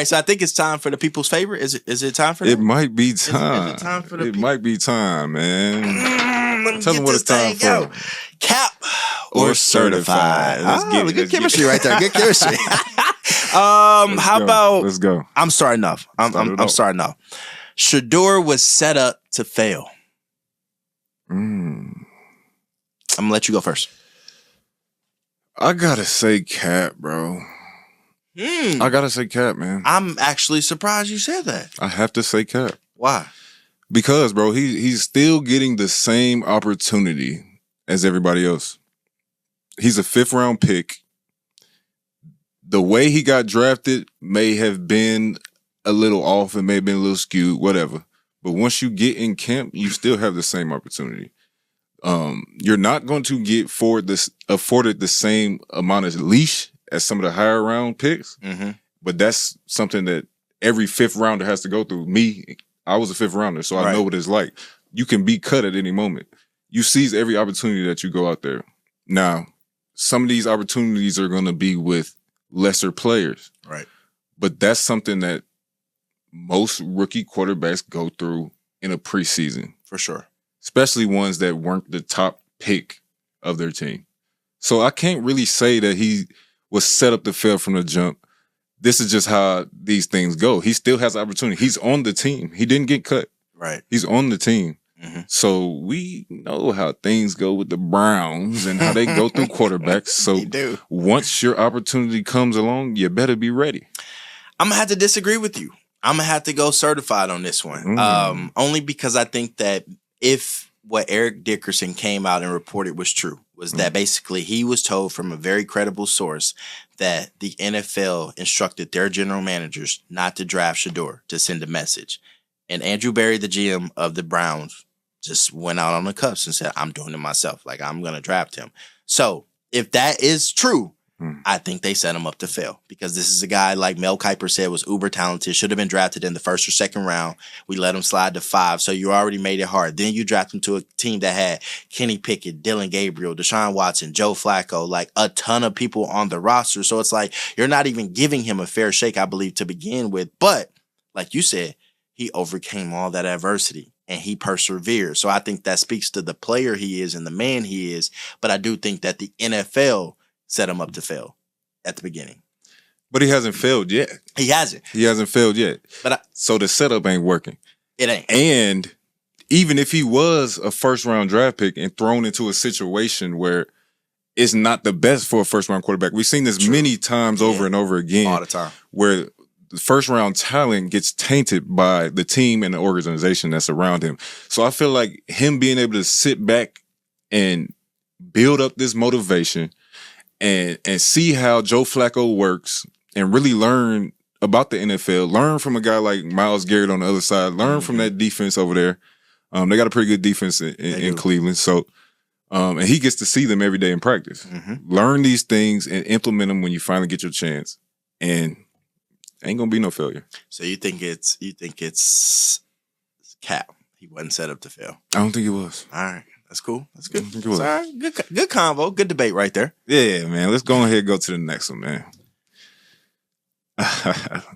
right, so I think it's time for the people's favorite. Is it time for that? It might be time. Is it time for the It might be time, man. Let me Tell get them what this it's time thing for. out. Cap or certified? Let's get it. Good chemistry right there. Good chemistry. How about? Let's go. I'm starting off. I'm starting off. Shedeur was set up to fail. I'm gonna let you go first. I gotta say Cap, bro. I gotta say Cap, man. I'm actually surprised you said that. I have to say Cap. Why? Because, bro, he's still getting the same opportunity as everybody else. He's a 5th round pick. The way he got drafted may have been a little off. It may have been a little skewed, whatever. But once you get in camp, you still have the same opportunity. You're not going to get afforded the same amount of leash as some of the higher round picks. But that's something that every 5th rounder has to go through. Me, I was a 5th rounder, so I know what it's like. You can be cut at any moment. You seize every opportunity that you go out there. Now, some of these opportunities are going to be with lesser players. Right. But that's something that most rookie quarterbacks go through in a preseason. For sure. Especially ones that weren't the top pick of their team. So I can't really say that he was set up to fail from the jump. This is just how these things go. He still has opportunity. He's on the team. He didn't get cut. Right. He's on the team. So we know how things go with the Browns and how they go through quarterbacks. So once your opportunity comes along, you better be ready. I'm going to have to disagree with you. I'm going to have to go certified on this one. Only because I think that if what Eric Dickerson came out and reported was true, was that basically he was told from a very credible source that the NFL instructed their general managers not to draft Shedeur, to send a message. And Andrew Berry, the GM of the Browns, just went out on the cuffs and said, I'm doing it myself. Like, I'm going to draft him. So if that is true, I think they set him up to fail, because this is a guy, like Mel Kiper said, was uber talented, should have been drafted in the 1st or 2nd round. We let him slide to 5. So you already made it hard. Then you draft him to a team that had Kenny Pickett, Dylan Gabriel, Deshaun Watson, Joe Flacco, like a ton of people on the roster. So it's like, you're not even giving him a fair shake, I believe, to begin with. But like you said, he overcame all that adversity and he persevered. So I think that speaks to the player he is and the man he is. But I do think that the NFL set him up to fail at the beginning. But he hasn't failed yet. He hasn't. He hasn't failed yet. But so the setup ain't working. It ain't. And even if he was a 1st round draft pick and thrown into a situation where it's not the best for a 1st round quarterback, we've seen this many times over and over again. All the time. Where the 1st round talent gets tainted by the team and the organization that's around him. So I feel like him being able to sit back and build up this motivation and see how Joe Flacco works and really learn about the NFL, learn from a guy like Myles Garrett on the other side, learn from that defense over there. They got a pretty good defense in Cleveland. So, and he gets to see them every day in practice. Learn these things and implement them when you finally get your chance. And ain't gonna be no failure. So you think it's Cap? He wasn't set up to fail. I don't think it was. All right. That's cool. That's good. It was. All right. Good convo. Good debate right there. Yeah, man. Let's go ahead and go to the next one, man.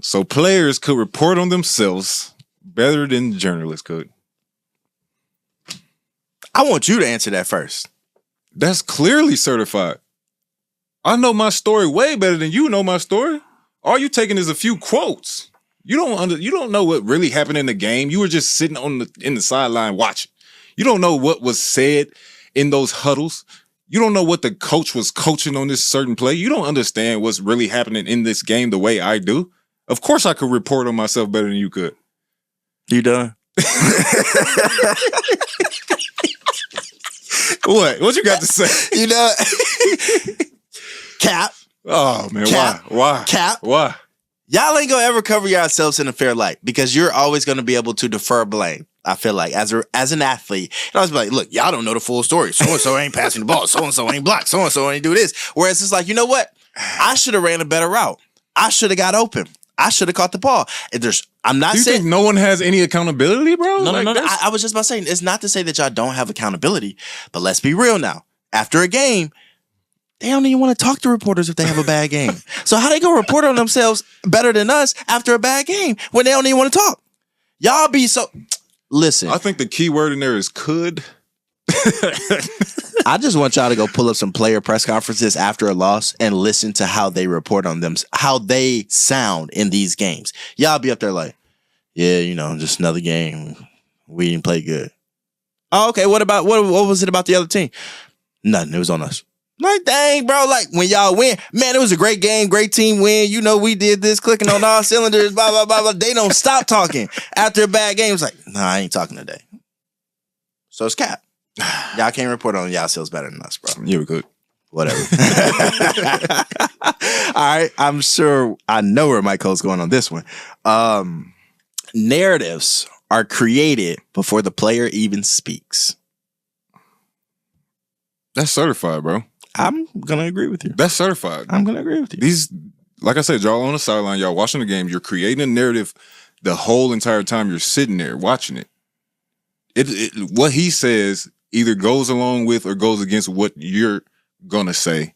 So players could report on themselves better than journalists could. I want you to answer that first. That's clearly certified. I know my story way better than you know my story. All you taking is a few quotes. You don't know what really happened in the game. You were just sitting in the sideline watching. You don't know what was said in those huddles. You don't know what the coach was coaching on this certain play. You don't understand what's really happening in this game the way I do. Of course I could report on myself better than you could. You done? What you got to say? You know, Cap. Oh, man. Cap. Why? Cap. Why? Y'all ain't gonna ever cover yourselves in a fair light, because you're always gonna be able to defer blame. I feel like as an athlete, and I was like, look, y'all don't know the full story. So-and-so ain't passing the ball. So-and-so ain't blocked. So-and-so ain't do this. Whereas it's like, you know what? I should have ran a better route. I should have got open. I should have caught the ball. I'm not Do you saying think no one has any accountability, bro? No. I was just about saying, it's not to say that y'all don't have accountability, but let's be real now. After a game, they don't even want to talk to reporters if they have a bad game. So how they gonna report on themselves better than us after a bad game when they don't even want to talk? Y'all be so... Listen. I think the key word in there is could. I just want y'all to go pull up some player press conferences after a loss and listen to how they report on them, how they sound in these games. Y'all be up there like, yeah, just another game. We didn't play good. Oh, okay. What was it about the other team? Nothing. It was on us. Like, dang, bro. Like, when y'all win, man, it was a great game, great team win. We did this, clicking on all cylinders, blah, blah, blah, blah. They don't stop talking after a bad game. It's like, nah, I ain't talking today. So it's cap. Y'all can't report on y'all sales better than us, bro. Yeah, we could. Whatever. All right. I know where my code's going on this one. Narratives are created before the player even speaks. That's certified, bro. I'm going to agree with you. That's certified. I'm going to agree with you. These, like I said, y'all on the sideline, y'all watching the game, you're creating a narrative the whole entire time you're sitting there watching it. What he says either goes along with or goes against what you're going to say,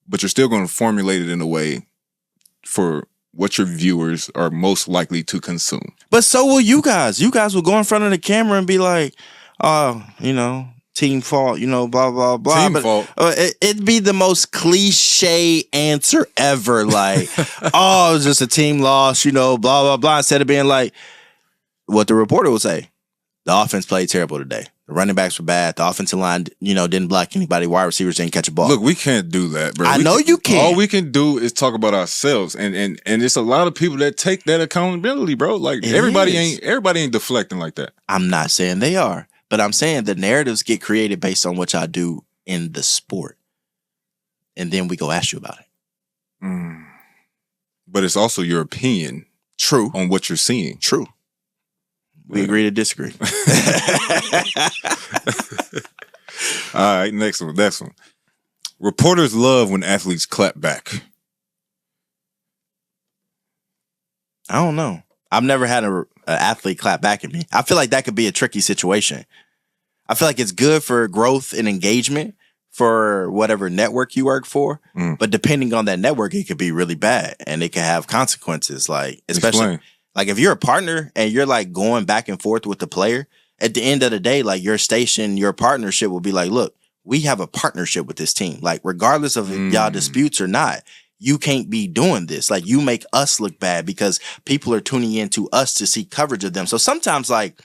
but you're still going to formulate it in a way for what your viewers are most likely to consume. But so will you guys. You guys will go in front of the camera and be like, team fault, blah, blah, blah. Team fault. It'd be the most cliche answer ever. Like, it was just a team loss, blah, blah, blah. Instead of being like, what the reporter will say, the offense played terrible today. The running backs were bad. The offensive line, didn't block anybody. Wide receivers didn't catch a ball. Look, we can't do that, bro. I know you can't. All we can do is talk about ourselves, and it's a lot of people that take that accountability, bro. Like everybody ain't deflecting like that. I'm not saying they are, but I'm saying the narratives get created based on what y'all do in the sport, and then we go ask you about it. But it's also your opinion, true, on what you're seeing. True. We agree to disagree. All right, next one. Reporters love when athletes clap back. I don't know. I've never had an athlete clap back at me. I feel like that could be a tricky situation. I feel like it's good for growth and engagement for whatever network you work for. But depending on that network, it could be really bad and it could have consequences. Like, especially... Explain. Like if you're a partner and you're like going back and forth with the player, at the end of the day, like your station, your partnership will be like, look, we have a partnership with this team. Like regardless of y'all disputes or not, you can't be doing this. Like you make us look bad because people are tuning in to us to see coverage of them. So sometimes like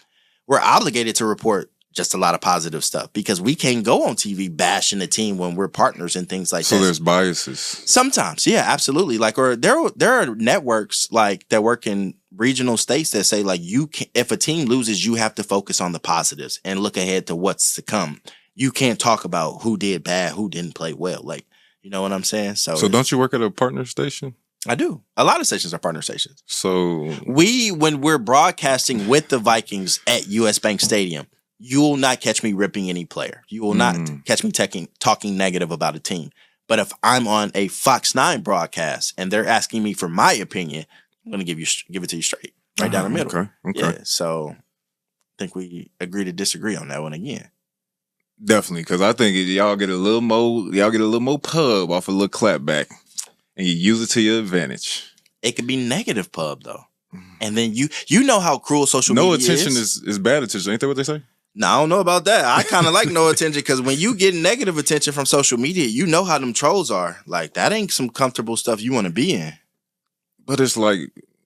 we're obligated to report just a lot of positive stuff because we can't go on TV bashing the team when we're partners and things like that. So there's biases. Sometimes, yeah, absolutely. Like, or there are networks like that work in regional states that say like if a team loses, you have to focus on the positives and look ahead to what's to come. You can't talk about who did bad, who didn't play well. Like, you know what I'm saying? So don't you work at a partner station? I do. A lot of stations are partner stations. So when we're broadcasting with the Vikings at US Bank Stadium, you will not catch me ripping any player. You will not catch me talking negative about a team. But if I'm on a Fox 9 broadcast and they're asking me for my opinion, I'm going to give it to you straight, right down the middle. Okay. Yeah, so I think we agree to disagree on that one again. Definitely, because I think y'all get a little more pub off a little clapback, and you use it to your advantage. It could be negative pub though, and then you know how cruel social media is. No attention is bad attention. Ain't that what they say? No, I don't know about that. I kind of like no attention because when you get negative attention from social media, you know how them trolls are. Like that ain't some comfortable stuff you want to be in. But it's like,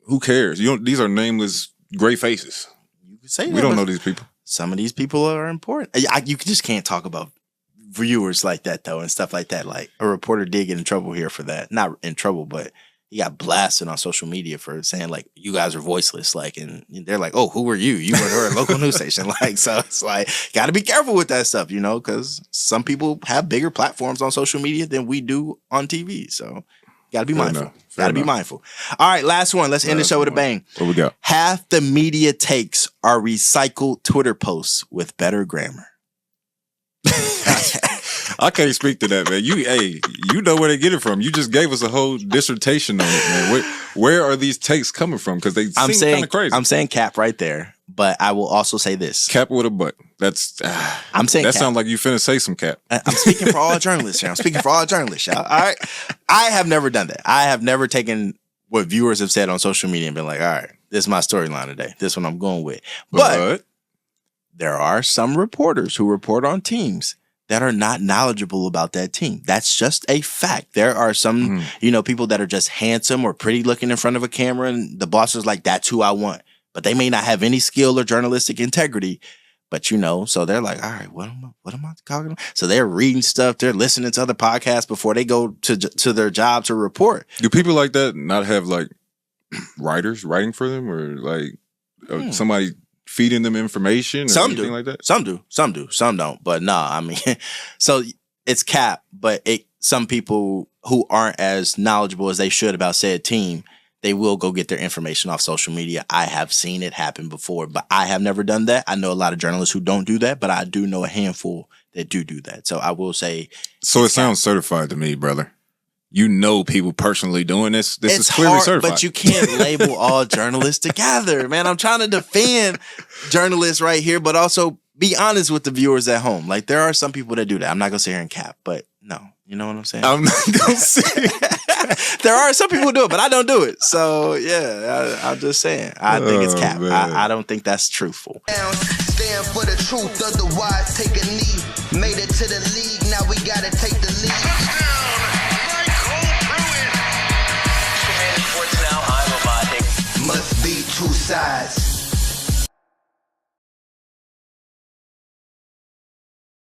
who cares? These are nameless gray faces. You can say we don't know these people. Some of these people are important. You just can't talk about viewers like that though and stuff like that. Like a reporter did get in trouble here for that. Not in trouble, but he got blasted on social media for saying like you guys are voiceless. Like, and they're like, oh, who are you? You were a local news station. Like, so it's like got to be careful with that stuff, because some people have bigger platforms on social media than we do on TV. So got to be mindful. Got to be mindful. All right, last one. Let's end the show with a bang. What we got? Half the media takes are recycled Twitter posts with better grammar. I can't speak to that, man. You know where they get it from. You just gave us a whole dissertation on it, man. Where are these takes coming from? Because they seem kind of crazy. I'm saying cap right there. But I will also say this. Cap with a butt. That's I'm saying that cap. sounds like you finna say some cap. I'm speaking for all journalists here. I'm speaking for all journalists, y'all. All right. I have never done that. I have never taken what viewers have said on social media and been like, all right, this is my storyline today. This one I'm going with. But there are some reporters who report on teams that are not knowledgeable about that team. That's just a fact. There are some, people that are just handsome or pretty looking in front of a camera, and the boss is like, that's who I want. But they may not have any skill or journalistic integrity. But so they're like, all right, what am I talking about? So they're reading stuff, they're listening to other podcasts before they go to their job to report. Do people like that not have like writers writing for them, or like somebody feeding them information or some anything do like that? Some do, some don't. But nah, I mean, so it's cap, but some people who aren't as knowledgeable as they should about said team, they will go get their information off social media. I have seen it happen before, but I have never done that. I know a lot of journalists who don't do that, but I do know a handful that do that. So I will say. So it sounds certified to me, brother. You know people personally doing this. This is clearly hard, certified. but you can't label all journalists together, man. I'm trying to defend journalists right here, but also be honest with the viewers at home. Like, there are some people that do that. I'm not going to sit here and cap, but no. You know what I'm saying? I'm not going to say there are some people who do it, but I don't do it. So, yeah, I'm just saying. I think it's cap. I don't think that's truthful. Stand for the truth, otherwise take a knee. Made it to the league, now we got to take the lead. Must be two sides.